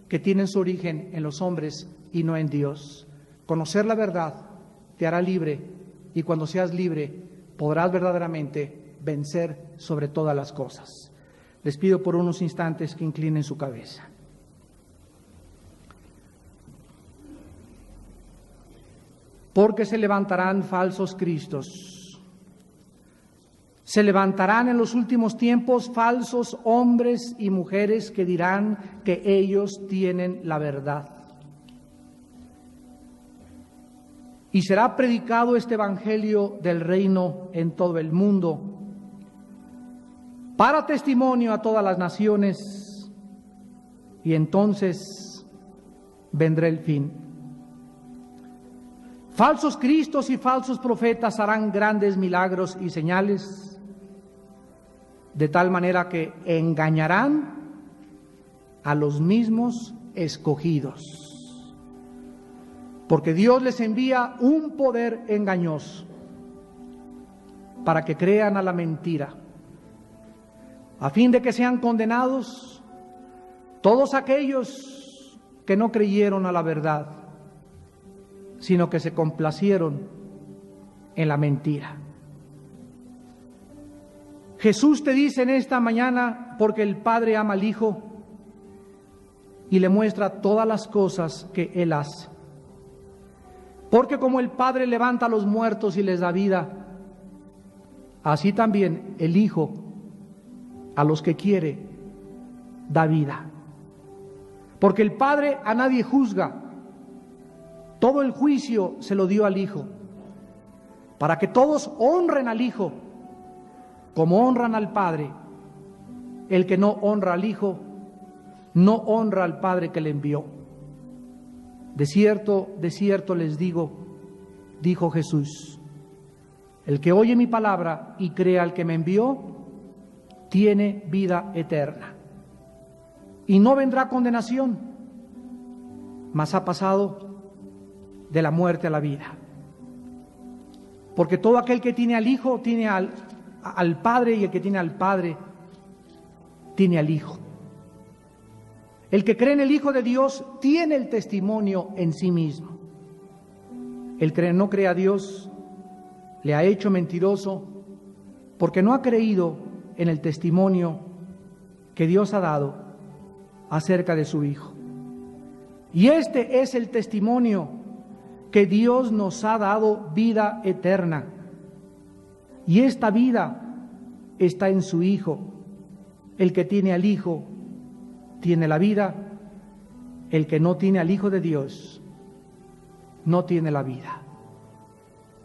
Speaker 1: que tienen su origen en los hombres y no en Dios. Conocer la verdad te hará libre y cuando seas libre podrás verdaderamente vencer sobre todas las cosas. Les pido por unos instantes que inclinen su cabeza. Porque se levantarán falsos cristos. Se levantarán en los últimos tiempos falsos hombres y mujeres que dirán que ellos tienen la verdad. Y será predicado este evangelio del reino en todo el mundo, para testimonio a todas las naciones, y entonces vendrá el fin. Falsos cristos y falsos profetas harán grandes milagros y señales, de tal manera que engañarán a los mismos escogidos. Porque Dios les envía un poder engañoso para que crean a la mentira, a fin de que sean condenados todos aquellos que no creyeron a la verdad, sino que se complacieron en la mentira. Jesús te dice en esta mañana, porque el Padre ama al Hijo y le muestra todas las cosas que Él hace. Porque como el Padre levanta a los muertos y les da vida, así también el Hijo a los que quiere da vida. Porque el Padre a nadie juzga, todo el juicio se lo dio al Hijo, para que todos honren al Hijo como honran al Padre. El que no honra al Hijo, no honra al Padre que le envió. De cierto les digo, dijo Jesús, el que oye mi palabra y crea al que me envió, tiene vida eterna. Y no vendrá condenación, mas ha pasado de la muerte a la vida. Porque todo aquel que tiene al Hijo tiene al Padre, y el que tiene al Padre tiene al Hijo. El que cree en el Hijo de Dios tiene el testimonio en sí mismo. El que no cree a Dios le ha hecho mentiroso, porque no ha creído en el testimonio que Dios ha dado acerca de su Hijo. Y este es el testimonio, que Dios nos ha dado vida eterna. Y esta vida está en su Hijo. El que tiene al Hijo tiene la vida. El que no tiene al Hijo de Dios no tiene la vida.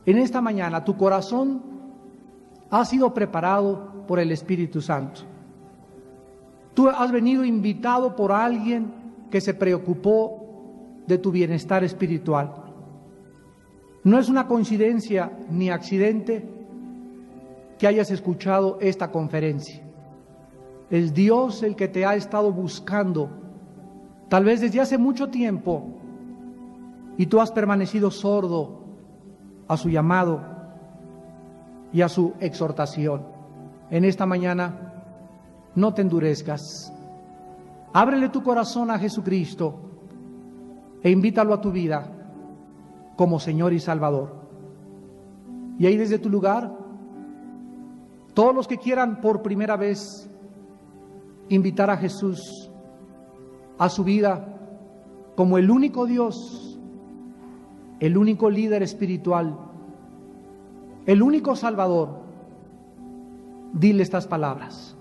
Speaker 1: En esta mañana tu corazón ha sido preparado por el Espíritu Santo. Tú has venido invitado por alguien que se preocupó de tu bienestar espiritual. No es una coincidencia ni accidente que hayas escuchado esta conferencia. Es Dios el que te ha estado buscando, tal vez desde hace mucho tiempo, y tú has permanecido sordo a su llamado y a su exhortación. En esta mañana, no te endurezcas. Ábrele tu corazón a Jesucristo e invítalo a tu vida como Señor y Salvador. Y ahí desde tu lugar, todos los que quieran por primera vez invitar a Jesús a su vida como el único Dios, el único líder espiritual, el único Salvador, dile estas palabras: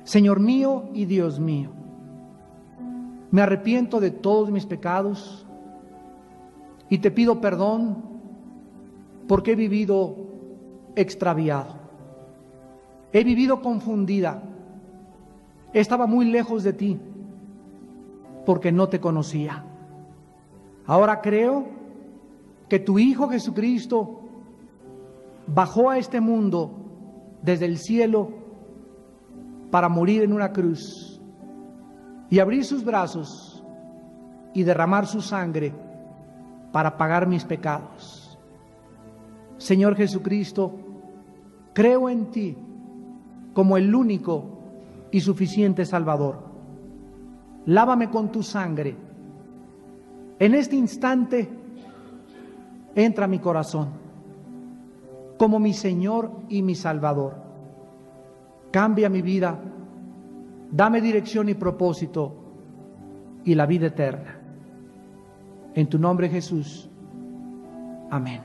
Speaker 1: Señor mío y Dios mío, me arrepiento de todos mis pecados y te pido perdón porque he vivido extraviado, he vivido confundida, estaba muy lejos de ti porque no te conocía. Ahora creo que tu Hijo Jesucristo bajó a este mundo desde el cielo para morir en una cruz y abrir sus brazos y derramar su sangre para pagar mis pecados. Señor Jesucristo, creo en ti como el único y suficiente Salvador. Lávame con tu sangre. En este instante, entra a mi corazón como mi Señor y mi Salvador. Cambia mi vida, dame dirección y propósito y la vida eterna. En tu nombre, Jesús. Amén.